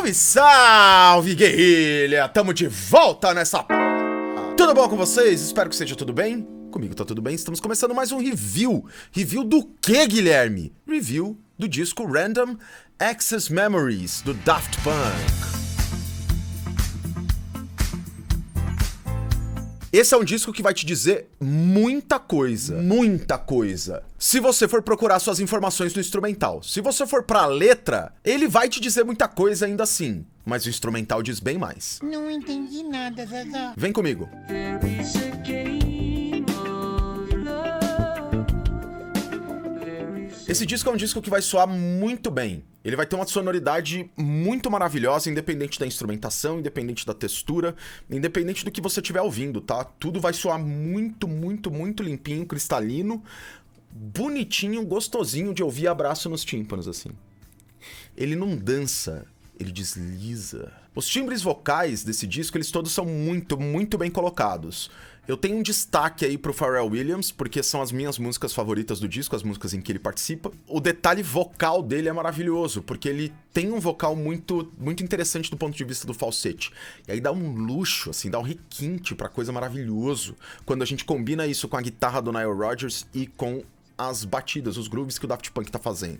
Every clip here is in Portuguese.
Salve, salve, guerrilha! Tamo de volta nessa... Tudo bom com vocês? Espero que esteja tudo bem. Comigo tá tudo bem. Estamos começando mais um review. Review do quê, Guilherme? Review do disco Random Access Memories, do Daft Punk. Esse é um disco que vai te dizer muita coisa. Muita coisa. Se você for procurar suas informações no instrumental. Se você for pra letra, ele vai te dizer muita coisa ainda assim. Mas o instrumental diz bem mais. Não entendi nada, Zazá. Vem comigo. Esse disco é um disco que vai soar muito bem. Ele vai ter uma sonoridade muito maravilhosa, independente da instrumentação, independente da textura, independente do que você estiver ouvindo, tá? Tudo vai soar muito, muito, muito limpinho, cristalino, bonitinho, gostosinho de ouvir, abraço nos tímpanos, assim. Ele não dança, ele desliza. Os timbres vocais desse disco, eles todos são muito, muito bem colocados. Eu tenho um destaque aí pro Pharrell Williams, porque são as minhas músicas favoritas do disco, as músicas em que ele participa. O detalhe vocal dele é maravilhoso, porque ele tem um vocal muito, muito interessante do ponto de vista do falsete. E aí dá um luxo, assim, dá um requinte pra coisa maravilhoso, quando a gente combina isso com a guitarra do Nile Rodgers e com as batidas, os grooves que o Daft Punk tá fazendo.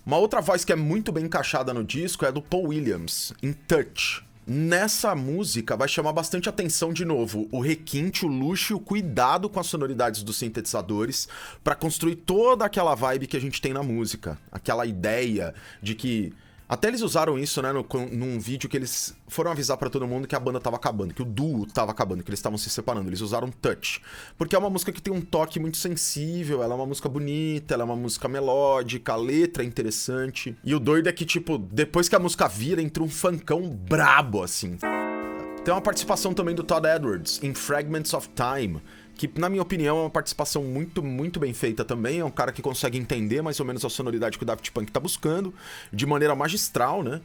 Uma outra voz que é muito bem encaixada no disco é a do Paul Williams, em Touch. Nessa música vai chamar bastante atenção de novo o requinte, o luxo e o cuidado com as sonoridades dos sintetizadores para construir toda aquela vibe que a gente tem na música. Aquela ideia de que... Até eles usaram isso, né, num vídeo que eles foram avisar pra todo mundo que a banda tava acabando, que o duo tava acabando, que eles estavam se separando. Eles usaram Touch, porque é uma música que tem um toque muito sensível, ela é uma música bonita, ela é uma música melódica, a letra é interessante. E o doido é que, tipo, depois que a música vira, entra um funkão brabo, assim. Tem uma participação também do Todd Edwards, em Fragments of Time, que, na minha opinião, é uma participação muito, muito bem feita também. É um cara que consegue entender mais ou menos a sonoridade que o Daft Punk tá buscando, de maneira magistral, né?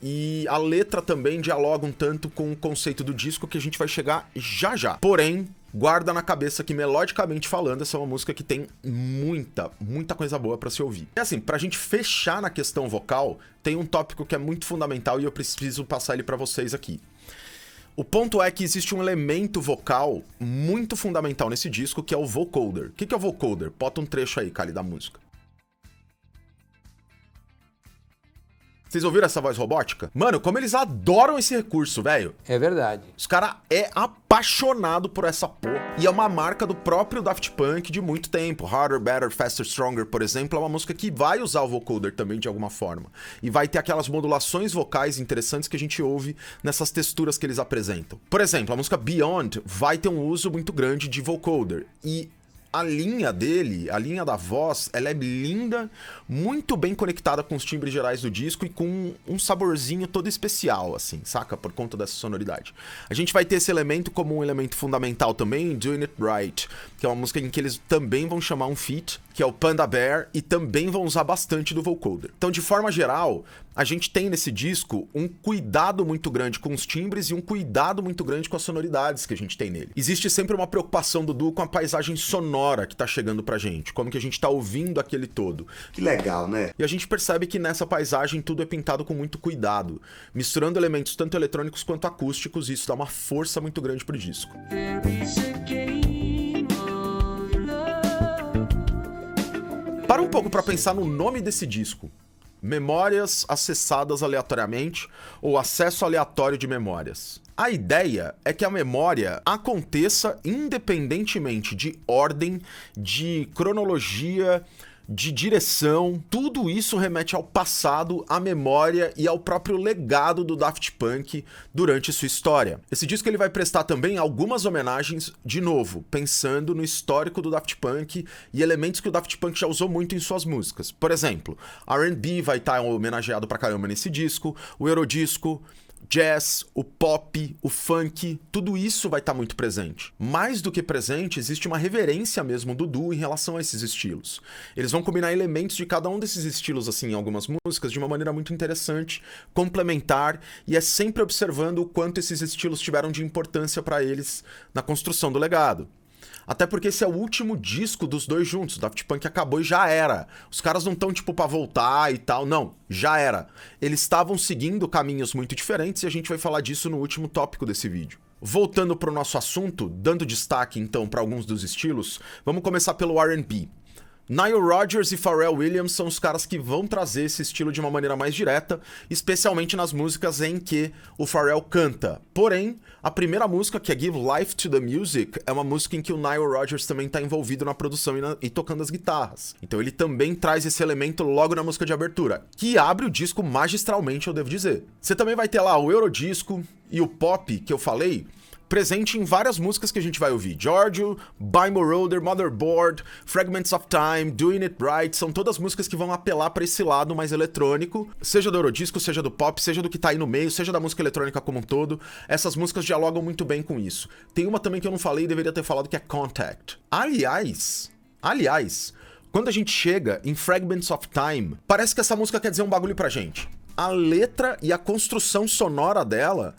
E a letra também dialoga um tanto com o conceito do disco, que a gente vai chegar já já. Porém, guarda na cabeça que, melodicamente falando, essa é uma música que tem muita, muita coisa boa pra se ouvir. E assim, pra gente fechar na questão vocal, tem um tópico que é muito fundamental e eu preciso passar ele pra vocês aqui. O ponto é que existe um elemento vocal muito fundamental nesse disco, que é o vocoder. O que é o vocoder? Bota um trecho aí, Kali, da música. Vocês ouviram essa voz robótica? Mano, como eles adoram esse recurso, velho. É verdade. Os caras é apaixonado por essa porra. E é uma marca do próprio Daft Punk de muito tempo. Harder, Better, Faster, Stronger, por exemplo, é uma música que vai usar o vocoder também de alguma forma. E vai ter aquelas modulações vocais interessantes que a gente ouve nessas texturas que eles apresentam. Por exemplo, a música Beyond vai ter um uso muito grande de vocoder. E a linha dele, a linha da voz, ela é linda, muito bem conectada com os timbres gerais do disco e com um saborzinho todo especial, assim, saca? Por conta dessa sonoridade. A gente vai ter esse elemento como um elemento fundamental também em Doing It Right, que é uma música em que eles também vão chamar um feat, que é o Panda Bear, e também vão usar bastante do vocoder. Então, de forma geral, a gente tem nesse disco um cuidado muito grande com os timbres e um cuidado muito grande com as sonoridades que a gente tem nele. Existe sempre uma preocupação do duo com a paisagem sonora que tá chegando pra gente, como que a gente tá ouvindo aquele todo. Que legal, né? E a gente percebe que nessa paisagem tudo é pintado com muito cuidado, misturando elementos tanto eletrônicos quanto acústicos, e isso dá uma força muito grande pro disco. Para um pouco pra pensar no nome desse disco. Memórias acessadas aleatoriamente ou acesso aleatório de memórias. A ideia é que a memória aconteça independentemente de ordem, de cronologia, de direção. Tudo isso remete ao passado, à memória e ao próprio legado do Daft Punk durante sua história. Esse disco ele vai prestar também algumas homenagens, de novo, pensando no histórico do Daft Punk e elementos que o Daft Punk já usou muito em suas músicas. Por exemplo, R&B vai estar homenageado pra caramba nesse disco, o Eurodisco, jazz, o pop, o funk, tudo isso vai estar muito presente. Mais do que presente, existe uma reverência mesmo do duo em relação a esses estilos. Eles vão combinar elementos de cada um desses estilos assim em algumas músicas de uma maneira muito interessante, complementar, e é sempre observando o quanto esses estilos tiveram de importância para eles na construção do legado. Até porque esse é o último disco dos dois juntos. O Daft Punk acabou e já era. Os caras não estão, tipo, pra voltar e tal. Não, já era. Eles estavam seguindo caminhos muito diferentes e a gente vai falar disso no último tópico desse vídeo. Voltando pro nosso assunto, dando destaque, então, para alguns dos estilos, vamos começar pelo R&B. Nile Rodgers e Pharrell Williams são os caras que vão trazer esse estilo de uma maneira mais direta, especialmente nas músicas em que o Pharrell canta. Porém, a primeira música, que é Give Life to the Music, é uma música em que o Nile Rodgers também está envolvido na produção e tocando as guitarras. Então ele também traz esse elemento logo na música de abertura, que abre o disco magistralmente, eu devo dizer. Você também vai ter lá o Eurodisco e o pop, que eu falei, presente em várias músicas que a gente vai ouvir. Giorgio, Buy Moroder, Motherboard, Fragments of Time, Doing It Right, são todas músicas que vão apelar para esse lado mais eletrônico, seja do Eurodisco, seja do pop, seja do que tá aí no meio, seja da música eletrônica como um todo. Essas músicas dialogam muito bem com isso. Tem uma também que eu não falei e deveria ter falado, que é Contact. Aliás, quando a gente chega em Fragments of Time, parece que essa música quer dizer um bagulho pra gente. A letra e a construção sonora dela,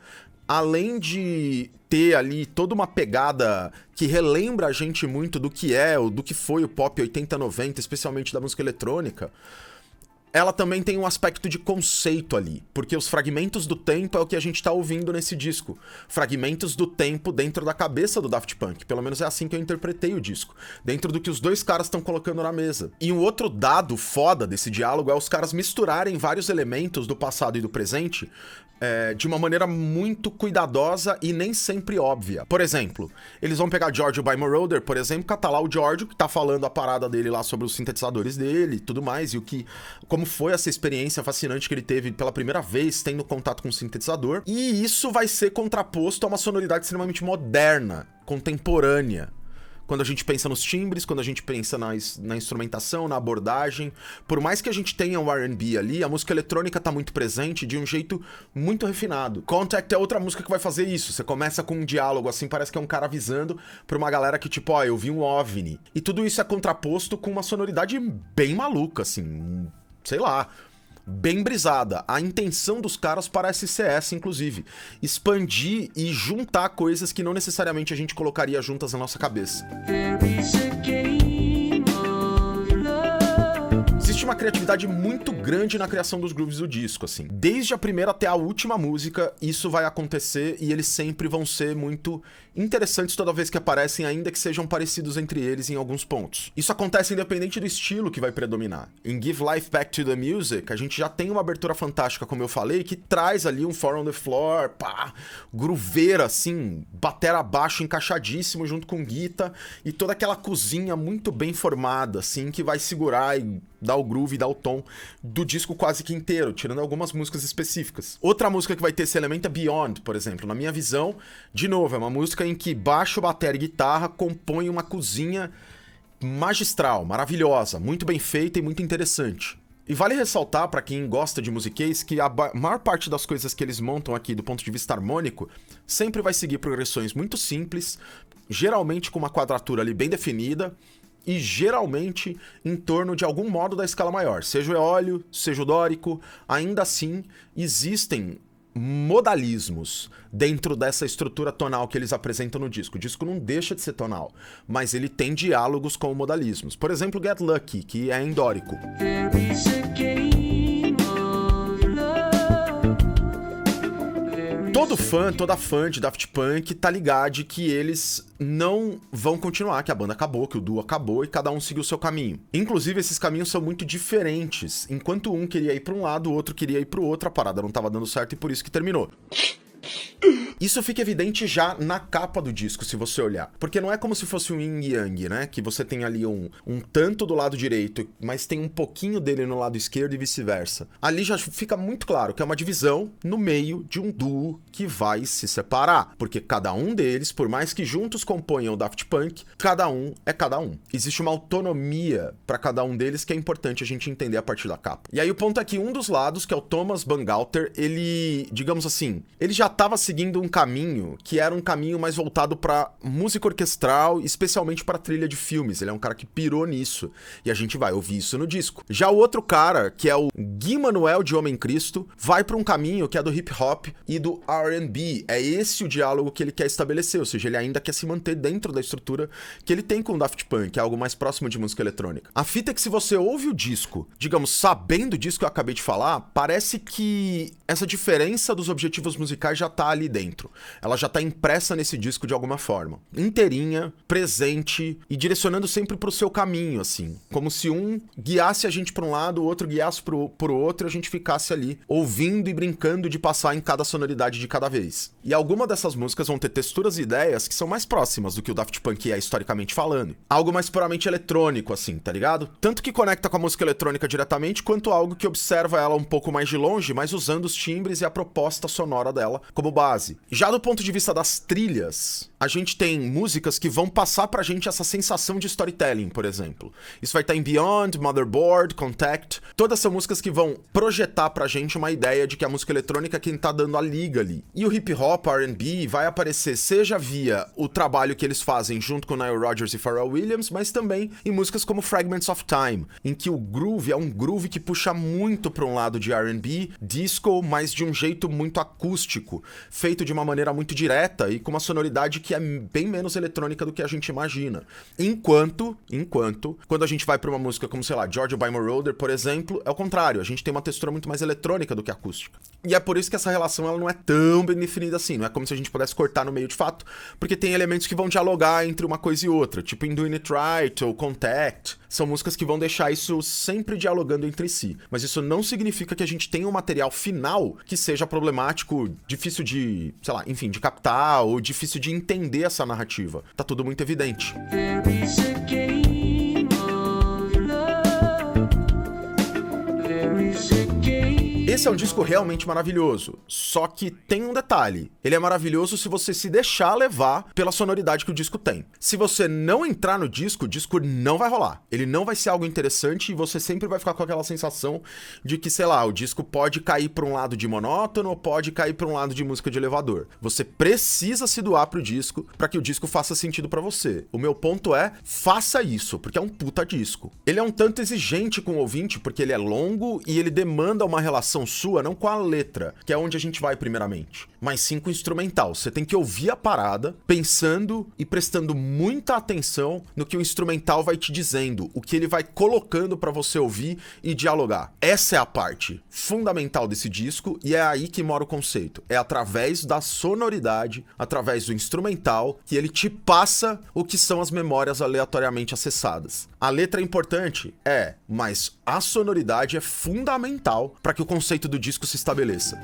além de ter ali toda uma pegada que relembra a gente muito do que é, ou do que foi o pop 80-90, especialmente da música eletrônica, ela também tem um aspecto de conceito ali, porque os fragmentos do tempo é o que a gente tá ouvindo nesse disco. Fragmentos do tempo dentro da cabeça do Daft Punk, pelo menos é assim que eu interpretei o disco, dentro do que os dois caras estão colocando na mesa. E um outro dado foda desse diálogo é os caras misturarem vários elementos do passado e do presente de uma maneira muito cuidadosa e nem sempre óbvia. Por exemplo, eles vão pegar Giorgio by Moroder, por exemplo, catar lá o Giorgio, que tá falando a parada dele lá sobre os sintetizadores dele e tudo mais, e como foi essa experiência fascinante que ele teve pela primeira vez tendo contato com o sintetizador. E isso vai ser contraposto a uma sonoridade extremamente moderna, contemporânea. Quando a gente pensa nos timbres, quando a gente pensa na instrumentação, na abordagem. Por mais que a gente tenha o R&B ali, a música eletrônica tá muito presente de um jeito muito refinado. Contact é outra música que vai fazer isso. Você começa com um diálogo assim, parece que é um cara avisando pra uma galera que tipo, ó, eu vi um OVNI. E tudo isso é contraposto com uma sonoridade bem maluca, assim, sei lá, bem brisada. A intenção dos caras parece ser essa, inclusive. Expandir e juntar coisas que não necessariamente a gente colocaria juntas na nossa cabeça. Existe uma criatividade muito grande na criação dos grooves do disco, assim. Desde a primeira até a última música, isso vai acontecer e eles sempre vão ser muito interessantes toda vez que aparecem, ainda que sejam parecidos entre eles em alguns pontos. Isso acontece independente do estilo que vai predominar. Em Give Life Back to the Music, a gente já tem uma abertura fantástica, como eu falei, que traz ali um Four on the Floor, pá, grooveira, assim, batera abaixo, encaixadíssimo junto com guitarra, e toda aquela cozinha muito bem formada, assim, que vai segurar e dar o groove, dar o tom do disco quase que inteiro, tirando algumas músicas específicas. Outra música que vai ter esse elemento é Beyond, por exemplo. Na minha visão, de novo, é uma música em que baixo, bateria e guitarra compõem uma cozinha magistral, maravilhosa, muito bem feita e muito interessante. E vale ressaltar, pra quem gosta de musiquês, que a maior parte das coisas que eles montam aqui do ponto de vista harmônico sempre vai seguir progressões muito simples, geralmente com uma quadratura ali bem definida, e geralmente em torno de algum modo da escala maior, seja o eólio, seja o dórico. Ainda assim, existem modalismos dentro dessa estrutura tonal que eles apresentam no disco. O disco não deixa de ser tonal, mas ele tem diálogos com modalismos. Por exemplo, Get Lucky, que é em dórico. Toda fã de Daft Punk tá ligado que eles não vão continuar, que a banda acabou, que o duo acabou e cada um seguiu o seu caminho. Inclusive, esses caminhos são muito diferentes. Enquanto um queria ir pra um lado, o outro queria ir pro outro, a parada não tava dando certo e por isso que terminou. Isso fica evidente já na capa do disco, se você olhar. Porque não é como se fosse um yin e yang, né? Que você tem ali um tanto do lado direito, mas tem um pouquinho dele no lado esquerdo e vice-versa. Ali já fica muito claro que é uma divisão no meio de um duo que vai se separar. Porque cada um deles, por mais que juntos componham o Daft Punk, cada um é cada um. Existe uma autonomia para cada um deles que é importante a gente entender a partir da capa. E aí o ponto é que um dos lados, que é o Thomas Bangalter, ele, digamos assim, ele já estava seguindo seguindo um caminho que era um caminho mais voltado pra música orquestral, especialmente pra trilha de filmes. Ele é um cara que pirou nisso, e a gente vai ouvir isso no disco. Já o outro cara, que é o Gui Manuel de Homem Cristo, vai pra um caminho que é do hip hop e do R&B. É esse o diálogo que ele quer estabelecer, ou seja, ele ainda quer se manter dentro da estrutura que ele tem com o Daft Punk, que é algo mais próximo de música eletrônica. A fita é que se você ouve o disco, digamos, sabendo disso que eu acabei de falar, parece que essa diferença dos objetivos musicais já tá ali dentro. Ela já tá impressa nesse disco de alguma forma. Inteirinha, presente e direcionando sempre pro seu caminho, assim. Como se um guiasse a gente pra um lado, o outro guiasse pro outro e a gente ficasse ali ouvindo e brincando de passar em cada sonoridade de cada vez. E alguma dessas músicas vão ter texturas e ideias que são mais próximas do que o Daft Punk é historicamente falando. Algo mais puramente eletrônico, assim, tá ligado? Tanto que conecta com a música eletrônica diretamente, quanto algo que observa ela um pouco mais de longe, mas usando os timbres e a proposta sonora dela como base. Já do ponto de vista das trilhas, a gente tem músicas que vão passar pra gente essa sensação de storytelling, por exemplo. Isso vai estar em Beyond, Motherboard, Contact. Todas são músicas que vão projetar pra gente uma ideia de que a música eletrônica é quem tá dando a liga ali. E o hip hop, R&B, vai aparecer seja via o trabalho que eles fazem junto com Nile Rodgers e Pharrell Williams, mas também em músicas como Fragments of Time, em que o groove é um groove que puxa muito pra um lado de R&B, disco, mas de um jeito muito acústico, feito de uma maneira muito direta e com uma sonoridade que é bem menos eletrônica do que a gente imagina. Enquanto, quando a gente vai pra uma música como, sei lá, Georgia by Moroder, por exemplo, é o contrário, a gente tem uma textura muito mais eletrônica do que acústica. E é por isso que essa relação ela não é tão bem definida assim, não é como se a gente pudesse cortar no meio de fato, porque tem elementos que vão dialogar entre uma coisa e outra, tipo em Doing It Right ou Contact. São músicas que vão deixar isso sempre dialogando entre si. Mas isso não significa que a gente tenha um material final que seja problemático, difícil de, sei lá, enfim, de captar ou difícil de entender essa narrativa. Tá tudo muito evidente. Esse é um disco realmente maravilhoso, só que tem um detalhe. Ele é maravilhoso se você se deixar levar pela sonoridade que o disco tem. Se você não entrar no disco, o disco não vai rolar. Ele não vai ser algo interessante e você sempre vai ficar com aquela sensação de que, sei lá, o disco pode cair para um lado de monótono ou pode cair para um lado de música de elevador. Você precisa se doar pro disco para que o disco faça sentido para você. O meu ponto é, faça isso, porque é um puta disco. Ele é um tanto exigente com o ouvinte, porque ele é longo e ele demanda uma relação sua, não com a letra, que é onde a gente vai primeiramente, mas sim com o instrumental. Você tem que ouvir a parada, pensando e prestando muita atenção no que o instrumental vai te dizendo, o que ele vai colocando pra você ouvir e dialogar. Essa é a parte fundamental desse disco e é aí que mora o conceito. É através da sonoridade, através do instrumental, que ele te passa o que são as memórias aleatoriamente acessadas. A letra é importante? É, mas a sonoridade é fundamental para que o conceito do disco se estabeleça.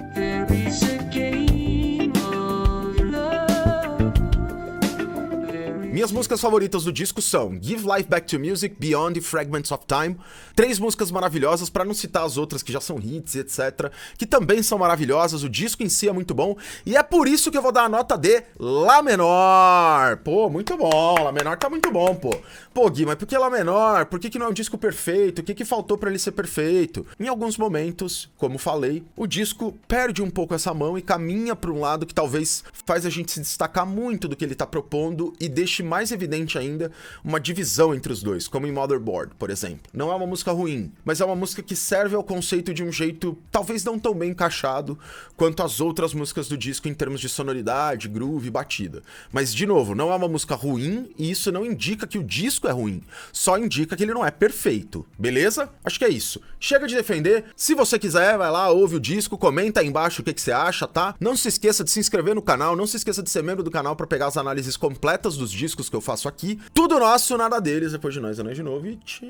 Minhas músicas favoritas do disco são Give Life Back to Music, Beyond e Fragments of Time. 3 músicas maravilhosas, pra não citar as outras que já são hits e etc, que também são maravilhosas. O disco em si é muito bom e é por isso que eu vou dar a nota de Lá menor. Pô, muito bom, Lá menor tá muito bom, pô. Pô, Gui, mas por que Lá menor? Por que não é um disco perfeito? O que faltou pra ele ser perfeito? Em alguns momentos, como falei, o disco perde um pouco essa mão e caminha pra um lado que talvez faz a gente se destacar muito do que ele tá propondo e deixe mais evidente ainda uma divisão entre os dois, como em Motherboard, por exemplo. Não é uma música ruim, mas é uma música que serve ao conceito de um jeito talvez não tão bem encaixado quanto as outras músicas do disco em termos de sonoridade, groove e batida. Mas, de novo, não é uma música ruim e isso não indica que o disco é ruim, só indica que ele não é perfeito, beleza? Acho que é isso. Chega de defender, se você quiser, vai lá, ouve o disco, comenta aí embaixo o que você acha, tá? Não se esqueça de se inscrever no canal, não se esqueça de ser membro do canal para pegar as análises completas dos discos que eu faço aqui. Tudo nosso, nada deles, depois de nós é nós de novo e tchau.